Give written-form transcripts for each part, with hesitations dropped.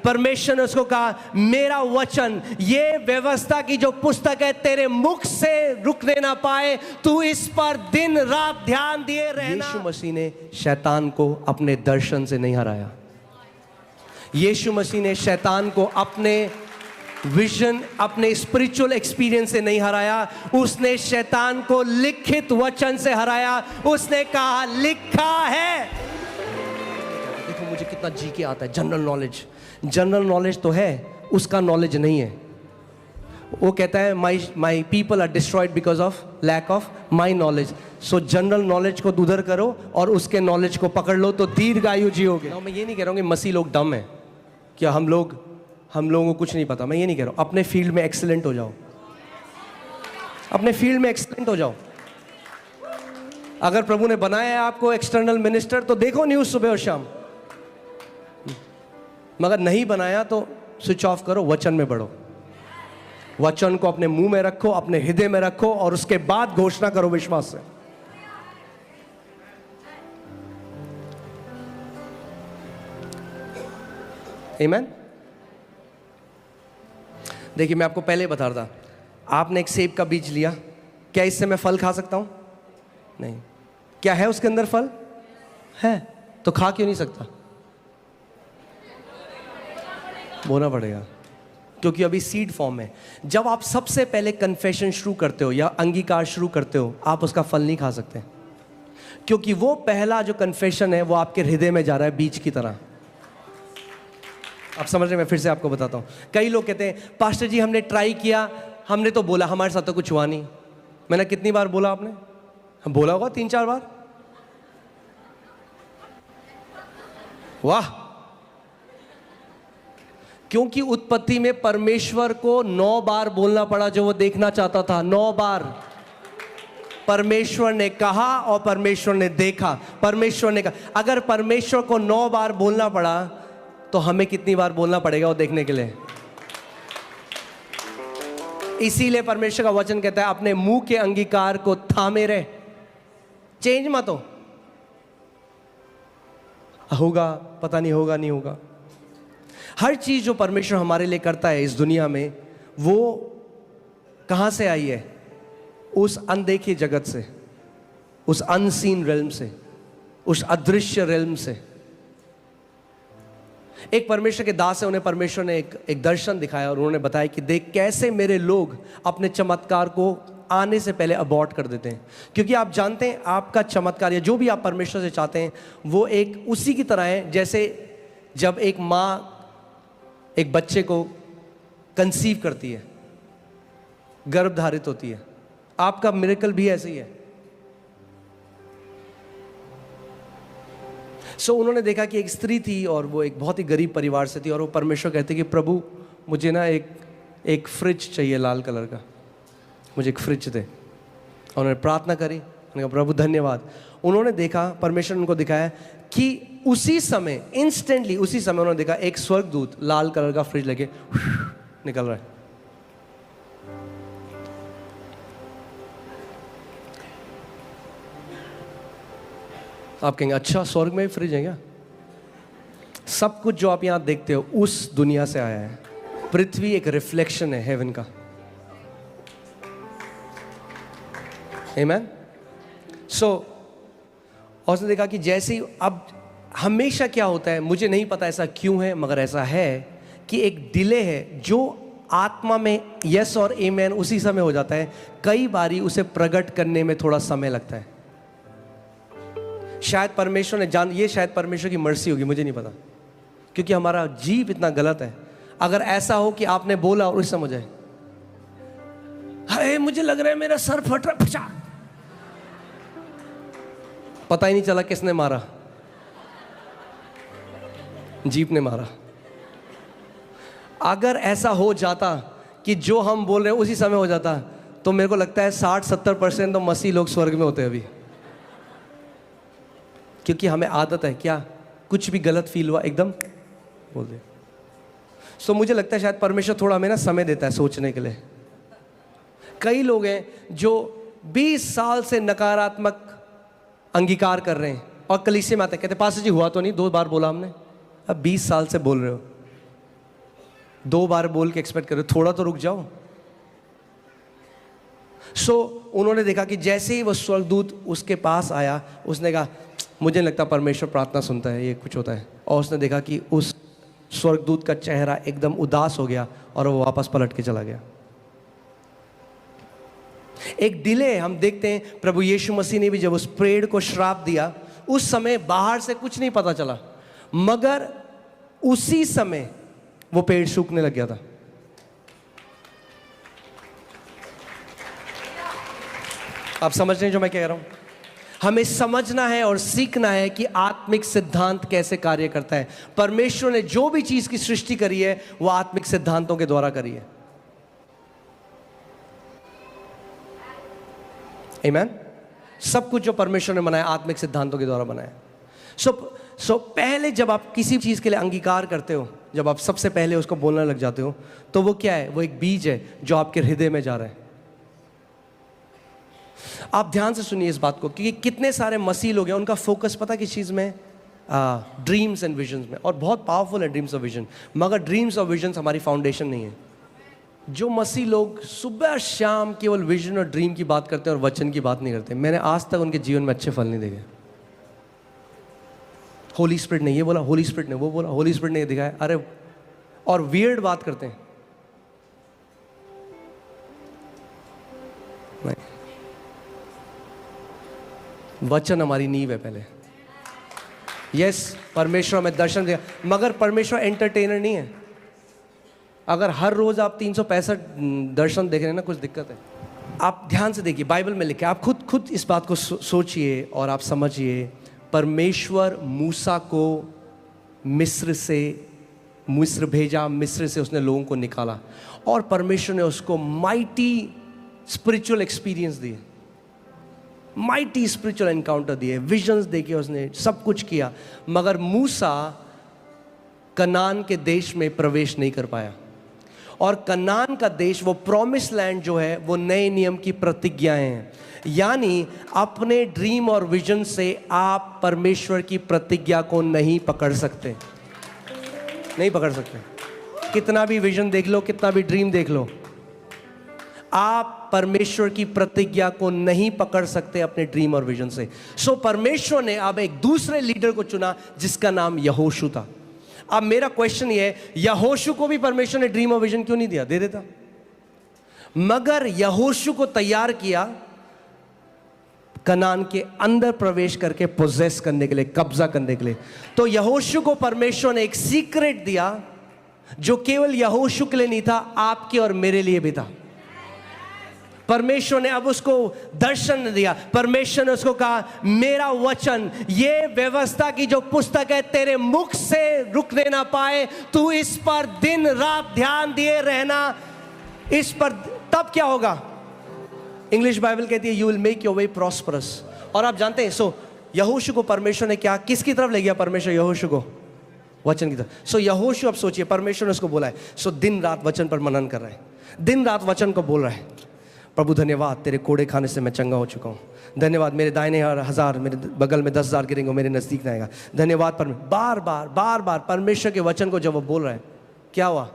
परमेश्वर ने उसको कहा मेरा वचन, ये व्यवस्था की जो पुस्तक है, तेरे मुख से रुकने ना पाए, तू इस पर दिन रात ध्यान दिए रहना। यीशु मसीह ने शैतान को अपने दर्शन से नहीं हराया। यीशु मसीह ने शैतान को अपने विजन, अपने स्पिरिचुअल एक्सपीरियंस से नहीं हराया। उसने शैतान को लिखित वचन से हराया। उसने कहा लिखा है। देखो मुझे कितना जी के आता है जनरल नॉलेज। जनरल नॉलेज तो है, उसका नॉलेज नहीं है। वो कहता है my people are destroyed because of lack of my knowledge. So general knowledge को उधर करो और उसके नॉलेज को पकड़ लो तो दीर्घायु जियोगे। मैं ये नहीं कह रहा हूँ कि मसीह लोग डम है, क्या हम लोगों को कुछ नहीं पता। मैं ये नहीं कह रहा हूँ। अपने फील्ड में एक्सीलेंट हो जाओ, अपने फील्ड में एक्सीलेंट हो जाओ। अगर प्रभु ने बनाया है आपको एक्सटर्नल मिनिस्टर तो देखो न्यूज़ सुबह और शाम, मगर नहीं बनाया तो स्विच ऑफ करो, वचन में बढ़ो। वचन को अपने मुंह में रखो, अपने हृदय में रखो और उसके बाद घोषणा करो विश्वास से। आमीन। देखिए मैं आपको पहले बता रहा था, आपने एक सेब का बीज लिया, क्या इससे मैं फल खा सकता हूं? नहीं। क्या है उसके अंदर फल? है, तो खा क्यों नहीं सकता? बोना पड़ेगा, क्योंकि अभी सीड फॉर्म में। जब आप सबसे पहले कन्फेशन शुरू करते हो या अंगीकार शुरू करते हो, आप उसका फल नहीं खा सकते, क्योंकि वो पहला जो कन्फेशन है वो आपके हृदय में जा रहा है बीज की तरह। आप समझ रहे? मैं फिर से आपको बताता हूँ। कई लोग कहते हैं पास्टर जी हमने ट्राई किया, हमने तो बोला, हमारे साथ तो कुछ हुआ नहीं। मैंने कितनी बार बोला? आपने बोला होगा 3-4 बार। वाह! क्योंकि उत्पत्ति में परमेश्वर को 9 बार बोलना पड़ा जो वो देखना चाहता था। 9 बार परमेश्वर ने कहा और परमेश्वर ने देखा। परमेश्वर ने कहा। अगर परमेश्वर को 9 बार बोलना पड़ा तो हमें कितनी बार बोलना पड़ेगा वो देखने के लिए? इसीलिए परमेश्वर का वचन कहता है अपने मुंह के अंगीकार को थामे रहे, चेंज मत हो। होगा, पता नहीं होगा, नहीं होगा। हर चीज जो परमेश्वर हमारे लिए करता है इस दुनिया में, वो कहां से आई है? उस अनदेखे जगत से, उस अनसीन रेल्म से, उस अदृश्य रेल्म से। एक परमेश्वर के दास है, उन्हें परमेश्वर ने एक दर्शन दिखाया और उन्होंने बताया कि देख कैसे मेरे लोग अपने चमत्कार को आने से पहले अबॉर्ट कर देते हैं। क्योंकि आप जानते हैं आपका चमत्कार या जो भी आप परमेश्वर से चाहते हैं वो एक उसी की तरह है जैसे जब एक माँ एक बच्चे को कंसीव करती है, गर्भ धारित होती है। आपका मिरेकल भी ऐसे ही है। सो उन्होंने देखा कि एक स्त्री थी और वो एक बहुत ही गरीब परिवार से थी और वो परमेश्वर कहते कि प्रभु मुझे ना एक फ्रिज चाहिए लाल कलर का, मुझे एक फ्रिज दे। और उन्होंने प्रार्थना करी, उन्होंने कहा प्रभु धन्यवाद। उन्होंने देखा, परमेश्वर उनको दिखाया कि उसी समय, इंस्टेंटली उसी समय उन्होंने देखा एक स्वर्गदूत लाल कलर का फ्रिज लेके निकल रहा है। आप कहेंगे अच्छा स्वर्ग में भी फ्रिज है क्या? सब कुछ जो आप यहां देखते हो उस दुनिया से आया है। पृथ्वी एक रिफ्लेक्शन है हेवन का। आमीन। सो और उसने देखा कि जैसे ही, अब हमेशा क्या होता है मुझे नहीं पता ऐसा क्यों है, मगर ऐसा है कि एक डिले है जो आत्मा में यस और आमीन उसी समय हो जाता है। कई बारी उसे प्रकट करने में थोड़ा समय लगता है। शायद परमेश्वर ने ये शायद परमेश्वर की मर्सी होगी, मुझे नहीं पता, क्योंकि हमारा जीव इतना गलत है। अगर ऐसा हो कि आपने बोला और उस समय जाए हाय मुझे लग रहा है मेरा सर फट रहा, पता ही नहीं चला किसने मारा, जीप ने मारा। अगर ऐसा हो जाता कि जो हम बोल रहे हैं उसी समय हो जाता तो मेरे को लगता है 60-70% तो मसीह लोग स्वर्ग में होते अभी। क्योंकि हमें आदत है क्या, कुछ भी गलत फील हुआ एकदम बोल दे। सो मुझे लगता है शायद परमेश्वर थोड़ा हमें ना समय देता है सोचने के लिए। कई लोग हैं जो 20 साल से नकारात्मक अंगीकार कर रहे हैं और कलीसिया में आते कहते पास्टर जी हुआ तो नहीं, 2 बार बोला हमने, अब 20 साल से बोल रहे हो। 2 बार बोल के एक्सपेक्ट करो, थोड़ा तो रुक जाओ। उन्होंने देखा कि जैसे ही वो स्वर्गदूत उसके पास आया, उसने कहा मुझे नहीं लगता परमेश्वर प्रार्थना सुनता है, ये कुछ होता है। और उसने देखा कि उस स्वर्गदूत का चेहरा एकदम उदास हो गया और वो वापस पलट के चला गया। एक डिले हम देखते हैं, प्रभु यीशु मसीह ने भी जब उस पेड़ को श्राप दिया, उस समय बाहर से कुछ नहीं पता चला, मगर उसी समय वो पेड़ सूखने लग गया था। आप समझ रहे हैं जो मैं कह रहा हूं? हमें समझना है और सीखना है कि आत्मिक सिद्धांत कैसे कार्य करता है। परमेश्वर ने जो भी चीज की सृष्टि करी है वो आत्मिक सिद्धांतों के द्वारा करी है। आमीन। सब कुछ जो परमेश्वर ने बनाया आत्मिक सिद्धांतों के द्वारा बनाया। सो पहले जब आप किसी चीज के लिए अंगीकार करते हो, जब आप सबसे पहले उसको बोलने लग जाते हो, तो वो क्या है? वो एक बीज है जो आपके हृदय में जा रहा है। आप ध्यान से सुनिए इस बात को, क्योंकि कितने सारे मसीह लोग हैं, उनका फोकस पता किस चीज में? ड्रीम्स एंड विजन्स में। और बहुत पावरफुल है ड्रीम्स और विजन, मगर ड्रीम्स और विजन्स हमारी फाउंडेशन नहीं है। जो मसीह लोग सुबह शाम केवल विजन और ड्रीम की बात करते हैं और वचन की बात नहीं करते, मैंने आज तक उनके जीवन में अच्छे फल नहीं देखे। होली स्पिरिट ने ये बोला, होली स्पिरिट ने वो बोला, होली स्पिरिट ने ये दिखाया, अरे, और वियर्ड बात करते हैं। नहीं, वचन हमारी नींव है पहले। यस, परमेश्वर हमें दर्शन दिया, मगर परमेश्वर एंटरटेनर नहीं है। अगर हर रोज आप 365 दर्शन देख रहे हैं ना, कुछ दिक्कत है। आप ध्यान से देखिए, बाइबल में लिखा है, आप खुद इस बात को सोचिए और आप समझिए। परमेश्वर मूसा को मिस्र भेजा, मिस्र से उसने लोगों को निकाला, और परमेश्वर ने उसको माइटी स्पिरिचुअल एक्सपीरियंस दिए, माइटी स्पिरिचुअल एनकाउंटर दिए, विजन्स देखे, उसने सब कुछ किया, मगर मूसा कनान के देश में प्रवेश नहीं कर पाया। और कनान का देश, वो प्रॉमिस लैंड जो है, वो नए नियम की प्रतिज्ञाएं हैं। यानी अपने ड्रीम और विजन से आप परमेश्वर की प्रतिज्ञा को नहीं पकड़ सकते, नहीं पकड़ सकते। कितना भी विजन देख लो, कितना भी ड्रीम देख लो, आप परमेश्वर की प्रतिज्ञा को नहीं पकड़ सकते अपने ड्रीम और विजन से। परमेश्वर ने अब एक दूसरे लीडर को चुना जिसका नाम यहोशू था। अब मेरा क्वेश्चन ये है, यहोशू को भी परमेश्वर ने ड्रीम और विजन क्यों नहीं दिया? दे देता। मगर यहोशू को तैयार किया कनान के अंदर प्रवेश करके पोजेस करने के लिए, कब्जा करने के लिए। तो यहोशू को परमेश्वर ने एक सीक्रेट दिया जो केवल यहोशू के लिए नहीं था, आपके और मेरे लिए भी था। परमेश्वर ने अब उसको दर्शन दिया। परमेश्वर ने उसको कहा, मेरा वचन, ये व्यवस्था की जो पुस्तक है, तेरे मुख से रुकने ना पाए, तू इस पर दिन रात ध्यान दिए रहना। इस पर तब क्या होगा? इंग्लिश बाइबल कहती है, you will make your way prosperous. और आप जानते हैं, यहोशू को परमेश्वर ने क्या, किसकी तरफ ले गया परमेश्वर यहोशू को? वचन की तरफ। यहोशू, अब सोचिए, परमेश्वर ने उसको बोला है, दिन रात वचन पर मनन कर रहा है, दिन रात वचन को बोल रहा है। प्रभु धन्यवाद, तेरे कोड़े खाने से मैं चंगा हो चुका हूँ। धन्यवाद, मेरे दाहिने 1000, मेरे बगल में 10,000 गिरेंगे, मेरे नजदीक ना आएगा। धन्यवाद। बार बार परमेश्वर के वचन को जब वो बोल रहा है, क्या हुआ?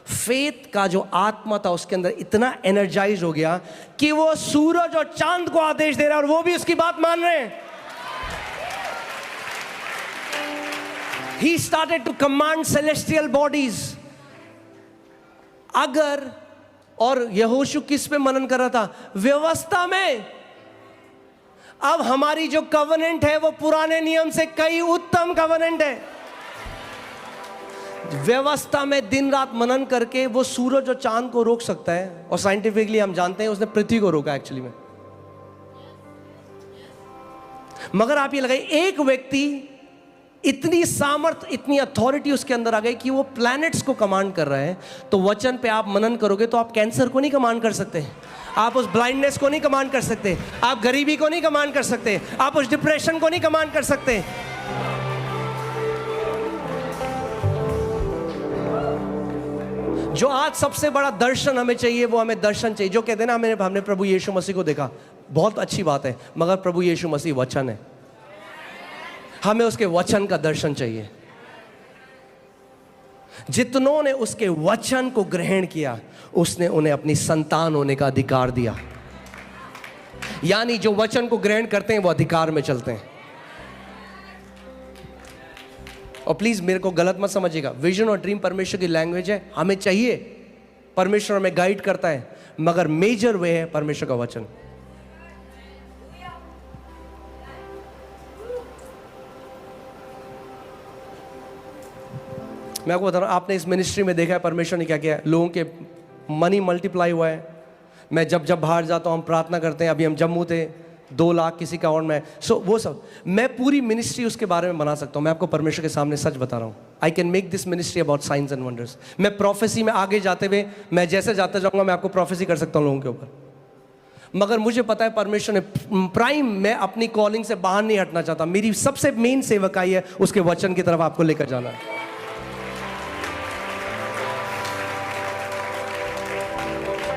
फेथ का जो आत्मा था उसके अंदर इतना एनर्जाइज हो गया कि वो सूरज और चांद को आदेश दे रहा है और वो भी उसकी बात मान रहे हैं। He started to command celestial bodies. अगर, और यहोशू किस पे मनन कर रहा था? व्यवस्था में। अब हमारी जो कवनेंट है वो पुराने नियम से कई उत्तम कवनेंट है। व्यवस्था में दिन रात मनन करके वो सूरज और चांद को रोक सकता है, और साइंटिफिकली हम जानते हैं उसने पृथ्वी को रोका एक्चुअली में। मगर आप ये लगाइए, एक व्यक्ति, इतनी सामर्थ, इतनी अथॉरिटी उसके अंदर आ गई कि वो प्लैनेट्स को कमांड कर रहा है। तो वचन पे आप मनन करोगे तो आप कैंसर को नहीं कमांड कर सकते, आप उस ब्लाइंडनेस को नहीं कमांड कर सकते, आप गरीबी को नहीं कमांड कर सकते, आप उस डिप्रेशन को नहीं कमांड कर सकते। जो आज सबसे बड़ा दर्शन हमें चाहिए, वो हमें दर्शन चाहिए जो कहते हैं ना, हमने प्रभु यीशु मसीह को देखा, बहुत अच्छी बात है, मगर प्रभु यीशु मसीह वचन है, हमें उसके वचन का दर्शन चाहिए। जितनों ने उसके वचन को ग्रहण किया, उसने उन्हें अपनी संतान होने का अधिकार दिया। यानी जो वचन को ग्रहण करते हैं वो अधिकार में चलते हैं। और प्लीज मेरे को गलत मत समझिएगा, विजन और ड्रीम परमेश्वर की लैंग्वेज है, हमें चाहिए, परमेश्वर हमें गाइड करता है, मगर मेजर वे है परमेश्वर का वचन। मैं आपको बता रहा हूं, आपने इस मिनिस्ट्री में देखा है परमेश्वर ने क्या किया है। लोगों के मनी मल्टीप्लाई हुआ है। मैं जब बाहर जाता हूं, हम प्रार्थना करते हैं। अभी हम जम्मू थे, 2 लाख किसी का अकाउंट में। सो वो सब मैं पूरी मिनिस्ट्री उसके बारे में बना सकता हूं। मैं आपको परमेश्वर के सामने सच बता रहा हूं, I can make this ministry about science and wonders. मैं प्रोफेसी में आगे जाते हुए, मैं जैसे जाता जाऊंगा, मैं आपको प्रोफेसी कर सकता हूं लोगों के ऊपर। मगर मुझे पता है परमेश्वर ने प्राइम, मैं अपनी कॉलिंग से बाहर नहीं हटना चाहता। मेरी सबसे मेन सेवकाई है उसके वचन की तरफ आपको लेकर जाना है।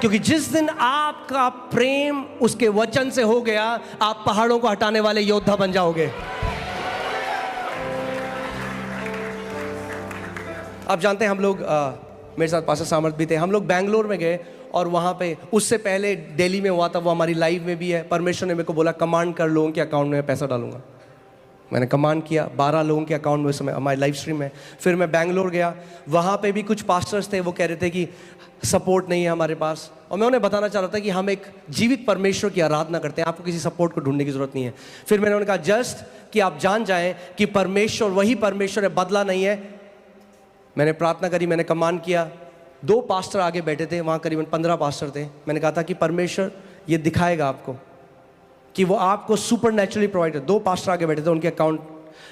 क्योंकि जिस दिन आपका प्रेम उसके वचन से हो गया, आप पहाड़ों को हटाने वाले योद्धा बन जाओगे। आप जानते हैं, हम लोग मेरे साथ पास्टर सामर्थ भी थे, हम लोग बैंगलोर में गए और वहां पे, उससे पहले दिल्ली में हुआ था, वो हमारी लाइव में भी है। परमेश्वर ने मेरे को बोला कमांड कर, लोगों के अकाउंट में पैसा डालूंगा। मैंने कमांड किया, 12 लोगों के अकाउंट में उस समय हमारी लाइव स्ट्रीम में। फिर मैं बैंगलोर गया, वहाँ पे भी कुछ पास्टर्स थे, वो कह रहे थे कि सपोर्ट नहीं है हमारे पास। और मैं उन्हें बताना चाह रहा था कि हम एक जीवित परमेश्वर की आराधना करते हैं, आपको किसी सपोर्ट को ढूंढने की जरूरत नहीं है। फिर मैंने उन्हें कहा जस्ट कि आप जान जाएं कि परमेश्वर वही परमेश्वर है, बदला नहीं है। मैंने प्रार्थना करी, मैंने कमांड किया। 2 पास्टर आगे बैठे थे, वहाँ करीबन 15 पास्टर थे। मैंने कहा था कि परमेश्वर ये दिखाएगा आपको कि वो आपको सुपर नेचुरली प्रोवाइड है। 2 पास्टर आगे बैठे थे, उनके अकाउंट।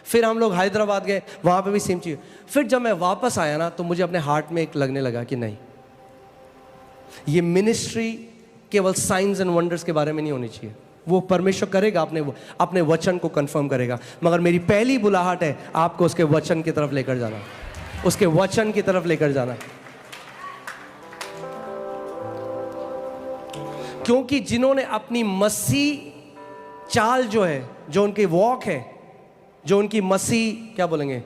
फिर हम लोग हैदराबाद गए, वहाँ पे भी सेम चीज़। फिर जब मैं वापस आया ना, तो मुझे अपने हार्ट में एक लगने लगा कि नहीं, ये मिनिस्ट्री केवल साइंस एंड वंडर्स के बारे में नहीं होनी चाहिए। वो परमेश्वर करेगा, अपने वचन को कंफर्म करेगा, मगर मेरी पहली बुलाहट है आपको उसके वचन की तरफ लेकर जाना, उसके वचन की तरफ लेकर जाना। क्योंकि जिन्होंने अपनी मसीह चाल जो है, जो उनकी वॉक है, जो उनकी मसीह क्या बोलेंगे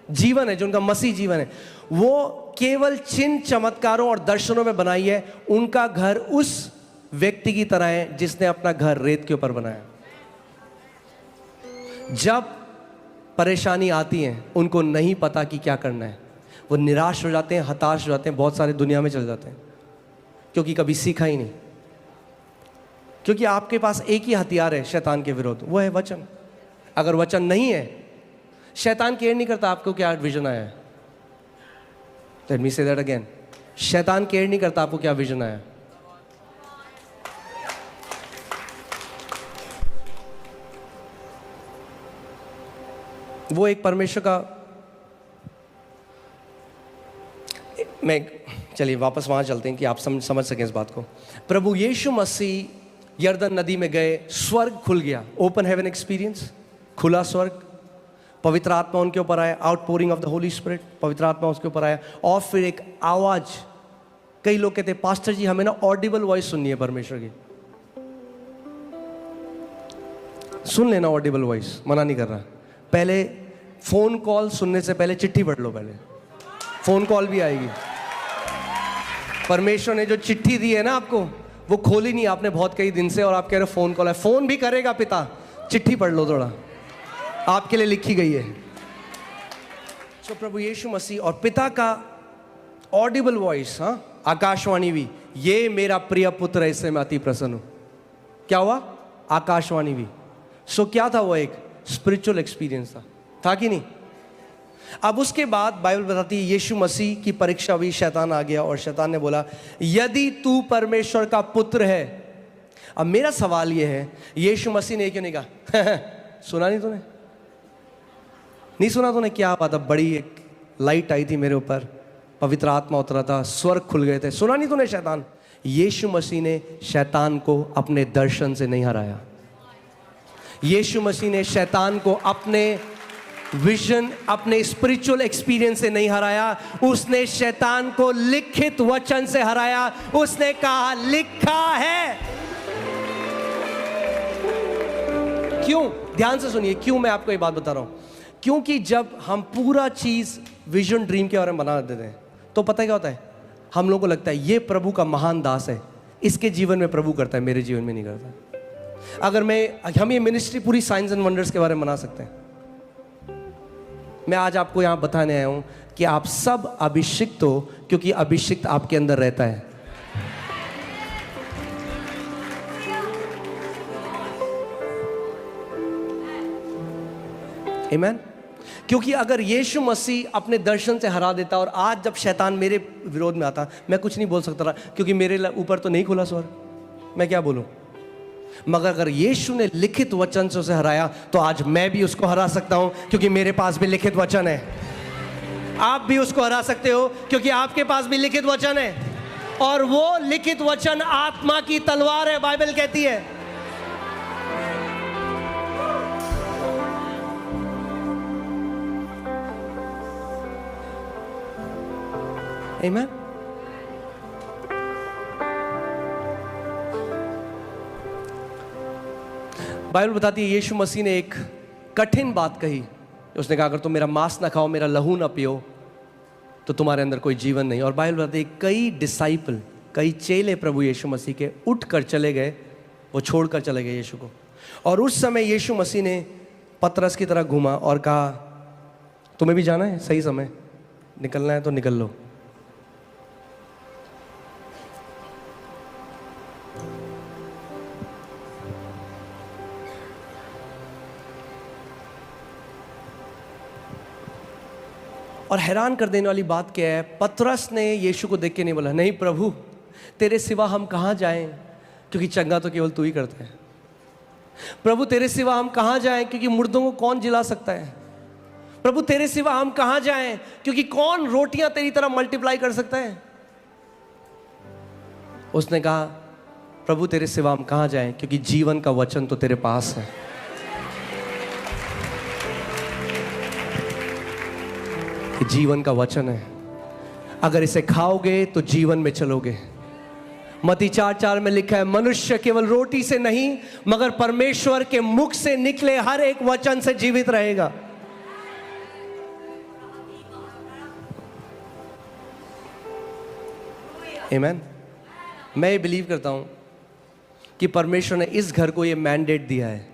जीवन है, जो उनका मसीह जीवन है, वो केवल चिन्ह चमत्कारों और दर्शनों में बनाई है। उनका घर उस व्यक्ति की तरह है जिसने अपना घर रेत के ऊपर बनाया। जब परेशानी आती है, उनको नहीं पता कि क्या करना है, वो निराश हो जाते हैं, हताश हो जाते हैं, बहुत सारे दुनिया में चले जाते हैं, क्योंकि कभी सीखा ही नहीं। क्योंकि आपके पास एक ही हथियार है शैतान के विरोध, वो है वचन। अगर वचन नहीं है, शैतान केयर नहीं करता आपको क्या विजन आया है। Let me say that again. शैतान केयर नहीं करता आपको क्या विजन आया। वो एक परमेश्वर का, मैं चलिए वापस वहां चलते हैं कि आप समझ सकें इस बात को। प्रभु यीशु मसीह यर्दन नदी में गए, स्वर्ग खुल गया, ओपन हेवन एक्सपीरियंस, खुला स्वर्ग, पवित्र आत्मा उनके ऊपर आया, outpouring of the Holi spirit, पवित्र आत्मा उसके ऊपर आया। और फिर एक आवाज, कई लोग कहते हैं पास्टर जी हमें ना ऑडिबल वॉइस सुननी है परमेश्वर की। सुन लेना ऑडिबल वॉइस, मना नहीं कर रहा। पहले फोन कॉल सुनने से पहले चिट्ठी पढ़ लो, पहले फोन कॉल भी आएगी। परमेश्वर ने जो चिट्ठी दी है ना आपको, वो खोली नहीं आपने बहुत कई दिन से, और आप कह रहे हो फोन कॉल है। फोन भी करेगा पिता, चिट्ठी पढ़ लो थोड़ा, आपके लिए लिखी गई है। सो प्रभु यीशु मसीह और पिता का ऑडिबल वॉइस, हाँ, आकाशवाणी भी, ये मेरा प्रिय पुत्र है, इससे मैं अति प्रसन्न हूं। क्या हुआ? आकाशवाणी भी। सो क्या था वो? एक स्पिरिचुअल एक्सपीरियंस था कि नहीं? अब उसके बाद बाइबल बताती है यीशु मसीह की परीक्षा हुई, शैतान आ गया और शैतान ने बोला यदि तू परमेश्वर का पुत्र है। अब मेरा सवाल ये है, यीशु मसीह ने क्यों नहीं कहा सुना नहीं तूने? नहीं सुना तूने? क्या बात है, बड़ी एक लाइट आई थी मेरे ऊपर, पवित्र आत्मा उतरा था, स्वर्ग खुल गए थे। सुना नहीं तूने शैतान? यीशु मसीह ने शैतान को अपने दर्शन से नहीं हराया। यीशु मसीह ने शैतान को अपने विजन, अपने स्पिरिचुअल एक्सपीरियंस से नहीं हराया। उसने शैतान को लिखित वचन से हराया। उसने कहा लिखा है। क्यों? ध्यान से सुनिए क्यों मैं आपको ये बात बता रहा हूं। क्योंकि जब हम पूरा चीज विजन ड्रीम के बारे में बना देते हैं, तो पता है क्या होता है, हम लोगों को लगता है ये प्रभु का महान दास है, इसके जीवन में प्रभु करता है, मेरे जीवन में नहीं करता। अगर हम ये मिनिस्ट्री पूरी साइंस एंड वंडर्स के बारे में बना सकते हैं। मैं आज आपको यहां बताने आया हूं कि आप सब अभिषिक्त हो, क्योंकि अभिषिक्त आपके अंदर रहता है। आमीन। क्योंकि अगर यीशु मसीह अपने दर्शन से हरा देता, और आज जब शैतान मेरे विरोध में आता, मैं कुछ नहीं बोल सकता था, क्योंकि मेरे ऊपर तो नहीं खुला स्वर, मैं क्या बोलूं। मगर अगर यीशु ने लिखित वचन से उसे हराया, तो आज मैं भी उसको हरा सकता हूं, क्योंकि मेरे पास भी लिखित वचन है। आप भी उसको हरा सकते हो, क्योंकि आपके पास भी लिखित वचन है, और वो लिखित वचन आत्मा की तलवार है, बाइबल कहती है। आमीन। बाइबल बताती है यीशु मसीह ने एक कठिन बात कही। उसने कहा अगर तुम मेरा मांस ना खाओ, मेरा लहू ना पियो, तो तुम्हारे अंदर कोई जीवन नहीं। और बाइबल बताती है कई डिसाइपल, कई चेले प्रभु यीशु मसीह के उठ कर चले गए, वो छोड़कर चले गए यीशु को। और उस समय यीशु मसीह ने पतरस की तरह घूमा और कहा तुम्हें भी जाना है, सही समय निकलना है तो निकल लो। और हैरान कर देने वाली बात क्या है, पतरस ने यीशु को देख के नहीं बोला नहीं प्रभु तेरे सिवा हम कहाँ जाएं, क्योंकि चंगा तो केवल तू ही करता है। प्रभु तेरे सिवा हम कहाँ जाएं, क्योंकि मुर्दों को कौन जिला सकता है। प्रभु तेरे सिवा हम कहाँ जाएं, क्योंकि कौन रोटियां तेरी तरह मल्टीप्लाई कर सकता है। उसने कहा प्रभु तेरे सिवा हम कहाँ जाएं, क्योंकि जीवन का वचन तो तेरे पास है। जीवन का वचन है, अगर इसे खाओगे तो जीवन में चलोगे। मत्ती 4:4 में लिखा है मनुष्य केवल रोटी से नहीं मगर परमेश्वर के मुख से निकले हर एक वचन से जीवित रहेगा। आमीन। मैं ये बिलीव करता हूं कि परमेश्वर ने इस घर को ये मैंडेट दिया है